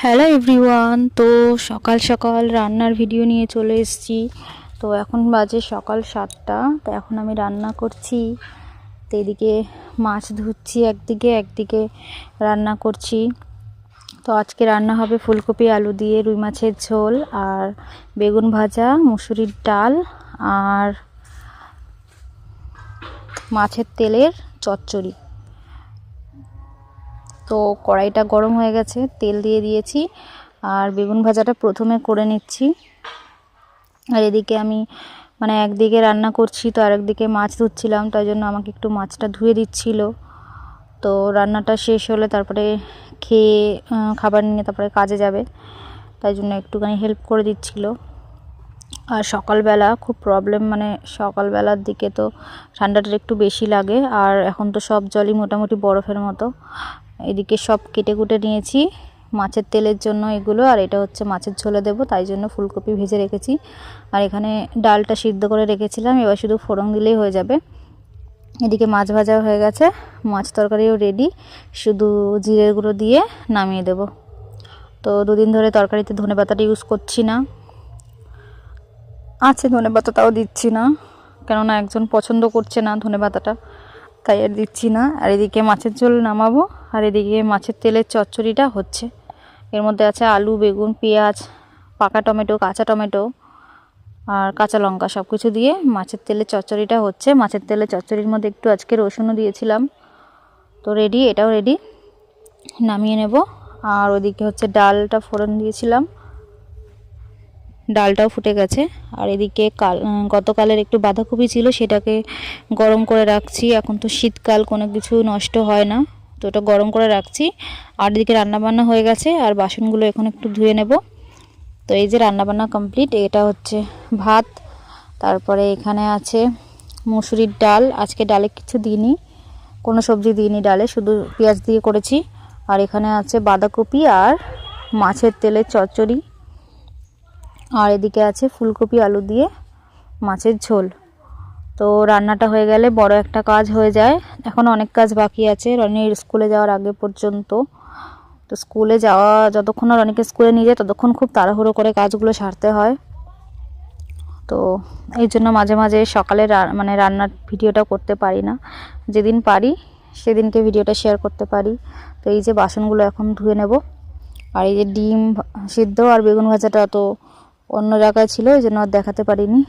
Hello everyone. তো সকাল সকাল রান্নার ভিডিও নিয়ে চলে এসেছি। তো এখন বাজে সকাল 7টা। তো এখন আমি রান্না করছি। তো এদিকে মাছ ধুচ্ছি একদিকে রান্না করছি। তো আজকে রান্না হবে ফুলকপি আলু দিয়ে রুই মাছের ঝোল, আর বেগুন ভাজা, মুসুরির ডাল, আর মাছের তেলের চচ্চড়ি। তো কড়াইটা গরম হয়ে গেছে, তেল দিয়ে দিয়েছি, আর বেগুন ভাজাটা প্রথমে করে নিচ্ছি। আর এদিকে আমি একদিকে রান্না করছি, তো আরেকদিকে মাছ ধুচ্ছিলাম, তাই জন্য আমাকে একটু মাছটা ধুয়ে দিচ্ছিল। তো রান্নাটা শেষ হলে তারপরে খেয়ে খাবার নিয়ে তারপরে কাজে যাবে, তাই জন্য একটুখানি হেল্প করে দিচ্ছিল। আর সকালবেলা খুব প্রবলেম, সকালবেলার দিকে তো ঠান্ডাটা একটু বেশি লাগে, আর এখন তো সব জলই মোটামুটি বরফের মতো। এদিকে সব কেটে কুটে নিয়েছি মাছের তেলের জন্য এগুলো, আর এটা হচ্ছে মাছের ঝোলে দেবো, তাই জন্য ফুলকপি ভেজে রেখেছি। আর এখানে ডালটা সিদ্ধ করে রেখেছিলাম, এবার শুধু ফোড়ন দিলেই হয়ে যাবে। এদিকে মাছ ভাজা হয়ে গেছে, মাছ তরকারিও রেডি, শুধু জিরের গুঁড়ো দিয়ে নামিয়ে দেব। তো দুদিন ধরে তরকারিতে ধনেপাতাটা ইউজ করছি না, আছে ধনেপাতা, তাও দিচ্ছি না, কেননা একজন পছন্দ করছে না ধনেপাতাটা, তাই আর দিচ্ছি না। আর এদিকে মাছের ঝোল নামাবো, আর এদিকে মাছের তেলের চচ্চড়িটা হচ্ছে। এর মধ্যে আছে আলু, বেগুন, পেঁয়াজ, পাকা টমেটো, কাঁচা টমেটো আর কাঁচা লঙ্কা, সব কিছু দিয়ে মাছের তেলের চচ্চড়িটা হচ্ছে। মাছের তেলের চচ্চড়ির মধ্যে একটু আজকে রসুনও দিয়েছিলাম। তো রেডি, এটাও রেডি, নামিয়ে নেব। আর ওদিকে হচ্ছে ডালটা ফোড়ন দিয়েছিলাম, ডালটাও ফুটে গেছে। আর এদিকে গতকালের একটু বাঁধাকপি ছিল, সেটাকে গরম করে রাখছি। এখন তো শীতকাল, কোনো কিছু নষ্ট হয় না, তো ওটা গরম করে রাখছি। আর এদিকে রান্নাবান্না হয়ে গেছে, আর বাসনগুলো এখন একটু ধুয়ে নেব। তো এই যে রান্নাবান্না কমপ্লিট। এটা হচ্ছে ভাত, তারপরে এখানে আছে মুসুরির ডাল। আজকে ডালে কিছু দিইনি, কোনো সবজি দিইনি ডালে, শুধু পেঁয়াজ দিয়ে করেছি। আর এখানে আছে বাঁধাকপি আর মাছের তেলের চচ্চড়ি। আর এদিকে আছে ফুলকপি আলু দিয়ে মাছের ঝোল। তো রান্নাটা হয়ে গেলে বড় একটা কাজ হয়ে যায়। এখন অনেক কাজ বাকি আছে রনির স্কুলে যাওয়ার আগে পর্যন্ত। তো স্কুলে যাওয়া, যতক্ষণ না রনিকে স্কুলে নিয়ে যায় ততক্ষণ খুব তাড়াহুড়ো করে কাজগুলো সারতে হয়। তো এই জন্য মাঝে মাঝে সকালে রান্নার ভিডিওটা করতে পারি না, যেদিন পারি সেদিনকে ভিডিওটা শেয়ার করতে পারি। তো এই যে বাসনগুলো এখন ধুয়ে নেব। আর এই যে ডিম সিদ্ধ আর বেগুন ভাজাটা তো অন্য জায়গায় ছিল, এই জন্য আর দেখাতে পারিনি।